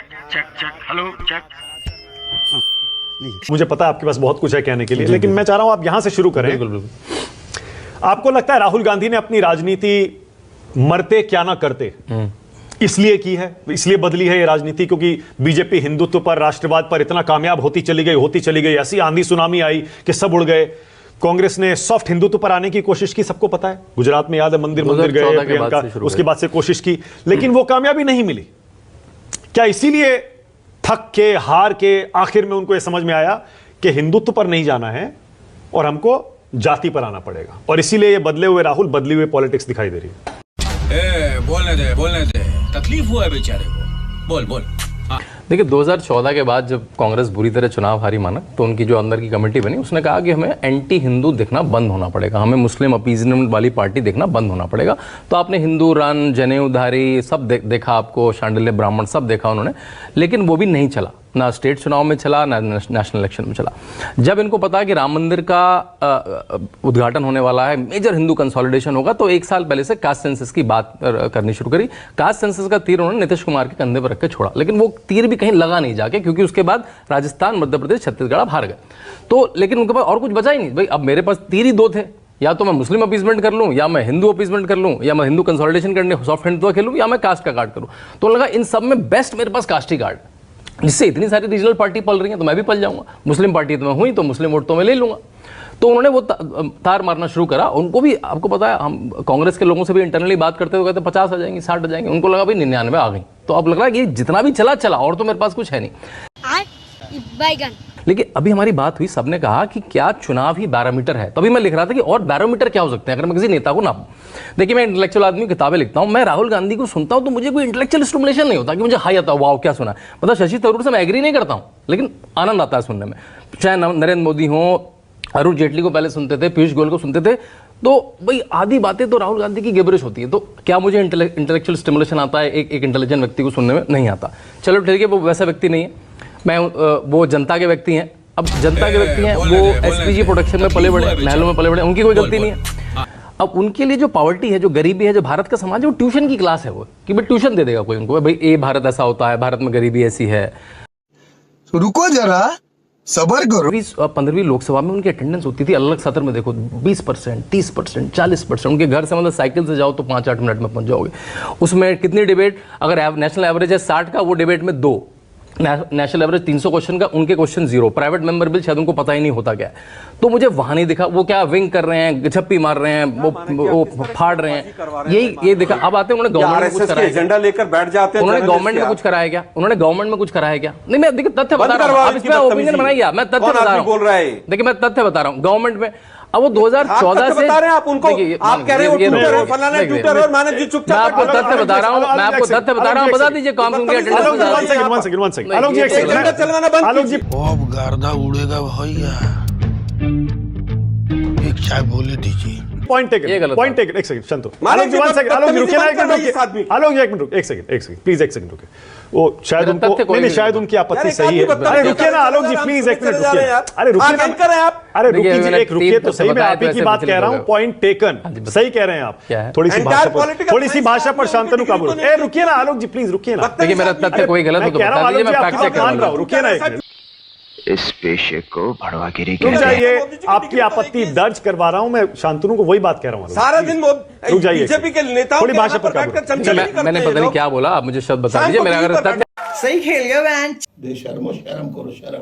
Check check hello check. मुझे पता है आपके पास बहुत कुछ है कहने के लिए, लेकिन मैं चाह रहा हूं आप यहां से शुरू करें। बिल्कुल। आपको लगता है राहुल गांधी ने अपनी राजनीति मरते क्या ना करते इसलिए की है, इसलिए बदली है ये राजनीति क्योंकि बीजेपी हिंदुत्व पर, राष्ट्रवाद पर इतना कामयाब होती चली गई, ऐसी आंधी सुनामी आई कि सब उड़ गए। कांग्रेस ने सॉफ्ट हिंदुत्व पर आने की कोशिश की, सबको पता है, गुजरात में याद है, मंदिर गए प्रियंका, उसके बाद से कोशिश की, लेकिन वो कामयाबी नहीं मिली। क्या इसीलिए थक के, हार के आखिर में उनको यह समझ में आया कि हिंदुत्व पर नहीं जाना है और हमको जाति पर आना पड़ेगा, और इसीलिए ये बदले हुए राहुल, बदली हुई पॉलिटिक्स दिखाई दे रही है? बोलने दे, तकलीफ हुआ है बेचारे को, बोल। देखिए 2014 के बाद जब कांग्रेस बुरी तरह चुनाव हारी माना, तो उनकी जो अंदर की कमेटी बनी, उसने कहा कि हमें एंटी हिंदू दिखना बंद होना पड़ेगा, हमें मुस्लिम अपीजमेंट वाली पार्टी देखना बंद होना पड़ेगा। तो आपने हिंदू रन, जनेऊधारी सब देखा, आपको शांडिल्य ब्राह्मण सब देखा उन्होंने, लेकिन वो भी नहीं चला, ना स्टेट चुनाव में चला, ना नेशनल इलेक्शन में चला। जब इनको पता कि राम मंदिर का उद्घाटन होने वाला है, मेजर हिंदू कंसोलिडेशन होगा, तो एक साल पहले से कास्ट सेंसस की बात करनी शुरू करी। कास्ट सेंसस का तीर उन्होंने नीतीश कुमार के कंधे पर रख के छोड़ा, लेकिन वो तीर भी कहीं लगा नहीं जाके, क्योंकि उसके बाद राजस्थान, मध्य प्रदेश, छत्तीसगढ़ आप हार गए। तो लेकिन उनके पास और कुछ बचा ही नहीं भाई, अब मेरे पास तीर ही दो थे, या तो मैं मुस्लिम अपीजमेंट कर लूं, या मैं हिंदू अपीजमेंट कर लूं, या मैं हिंदू कंसोलिडेशन करने सॉफ्ट हिंदुत्व खेलूं, या मैं कास्ट का कार्ड करूं। तो लगा इन सब में बेस्ट मेरे पास कास्ट ही कार्ड, जिससे इतनी सारी रीजनल पार्टी पल रही हैं तो मैं भी पल जाऊंगा, मुस्लिम पार्टी तो मैं हुई तो मुस्लिम वोट तो मैं ले लूंगा। तो उन्होंने वो तार मारना शुरू करा। उनको भी, आपको पता है, हम कांग्रेस के लोगों से भी इंटरनली बात करते हुए कहते 50 आ जाएंगी, 60 आ जाएंगी, उनको लगा भाई 99 आ गई। तो अब लग रहा है कि जितना भी चला और तो मेरे पास कुछ है नहीं। लेकिन अभी हमारी बात हुई, सबने कहा कि क्या चुनाव ही बैरोमीटर है, तभी मैं लिख रहा था कि और बैरोमीटर क्या हो सकते हैं अगर मैं किसी नेता को नापूं। देखिए मैं इंटेलेक्चुअल आदमी, किताबें लिखता हूं, मैं राहुल गांधी को सुनता हूं तो मुझे कोई इंटेलेक्चुअल स्टिमुलेशन नहीं होता कि मुझे हाई आता, वाओ क्या सुना। मतलब शशि थरूर से मैं एग्री नहीं करता हूं, लेकिन आनंद आता है सुनने में। चाहे नरेंद्र मोदी हो, अरुण जेटली को पहले सुनते थे, पीयूष गोयल को सुनते थे, तो भाई आधी बातें तो राहुल गांधी की गिबरिश होती है। तो क्या मुझे इंटेलेक्चुअल स्टिमुलेशन आता है एक इंटेलिजेंट व्यक्ति को सुनने में? नहीं आता। चलो ठीक है, वो वैसा व्यक्ति नहीं है, मैं वो जनता के व्यक्ति हैं। अब जनता के व्यक्ति हैं, वो एसपीजी प्रोडक्शन में पले बड़े, महलों में पले बड़े, उनकी कोई गलती नहीं है। अब उनके लिए जो पॉवर्टी है, जो गरीबी है, जो भारत का समाज है, वो ट्यूशन की क्लास है, वो कि भाई ट्यूशन दे देगा कोई उनको, भाई ये भारत ऐसा होता है, भारत में गरीबी ऐसी है। तो रुको जरा, सबर करो। 15वीं लोकसभा में उनकी अटेंडेंस होती थी, अलग सत्र में देखो 20%, 30%, 40%। उनके घर से मतलब साइकिल से जाओ तो 5-8 मिनट में पहुंच जाओगे। उसमें कितनी डिबेट, अगर नेशनल एवरेज है 60 का, वो डिबेट में 2, नेशनल एवरेज 300 क्वेश्चन का, उनके क्वेश्चन 0। प्राइवेट मेंबर बिल शायद उनको पता ही नहीं होता क्या है। तो मुझे वहां नहीं दिखा वो क्या विंग कर रहे हैं, छप्पी मार रहे हैं, वो फाड़ रहे हैं, यही देखा। अब आते हैं, उन्होंने गवर्नमेंट में कुछ कराया, एजेंडा लेकर बैठ जाते हैं, उन्होंने गवर्नमेंट में कुछ कराया क्या? उन्होंने गवर्नमेंट में कुछ कराया क्या? नहीं, मैं देखिए तथ्य बता रहा हूँ, इस पे ओपिनियन बनाइए, मैं तथ्य बता रहा हूँ। देखिए मैं तथ्य बता रहा हूँ, गवर्नमेंट में अब वो 2014 से बता रहे हैं आप उनको, आप कह रहे हो ट्विटर है, फलाना ट्विटर और मैंने जी चुपचाप, मैं आपको तथ्य बता रहा हूँ, मैं आपको तथ्य बता रहा हूँ, बता दीजिए काम उनकी अटेंडेंस। आलोक जी एक सेकंड चलवाना बंद। आलोक जी अब गर्दा उड़ेगा भैया, एक चाय बोले दीजिए। पॉइंट टेकन, एक सेकंड शांत हो। आलोक जी 1 सेकंड, आलोक जी रुकिए ना, एक मिनट रुकिए। आलोक जी 1 मिनट, एक सेकंड प्लीज, 1 सेकंड रुकिए। वो शायद उनको नहीं, शायद उनकी आपत्ति सही है। अरे रुकिए ना आलोक जी प्लीज, 1 मिनट रुकिए। अरे रुकिए ना, अरे रुकिए जी, एक रुकिए तो सही, मैं आप ही की बात कह रहा हूँ। पॉइंट टेकन, सही कह रहे हैं आप। थोड़ी सी भाषा पर शांतनु काबू। ए रुकिए ना आलोक जी प्लीज, रुकिए ना। देखिए मेरा तथ्य कोई गलत हो तो बता दीजिए, मैं फैक्ट चेक कर रहा हूं। रुकिए ना एक मिनट, इस पेशे को भड़वागिरी रुक जाइए, आपकी आपत्ति दर्ज करवा रहा हूं मैं, शांतनु को वही बात कह रहा हूं। सारा दिन रुक जाइए, बीजेपी के नेताओं थोड़ी भाषा पर मैंने पता नहीं क्या बोला, आप मुझे शब्द बता दीजिए। मेरा अगर सही खेल गया। शर्म करो, शर्म।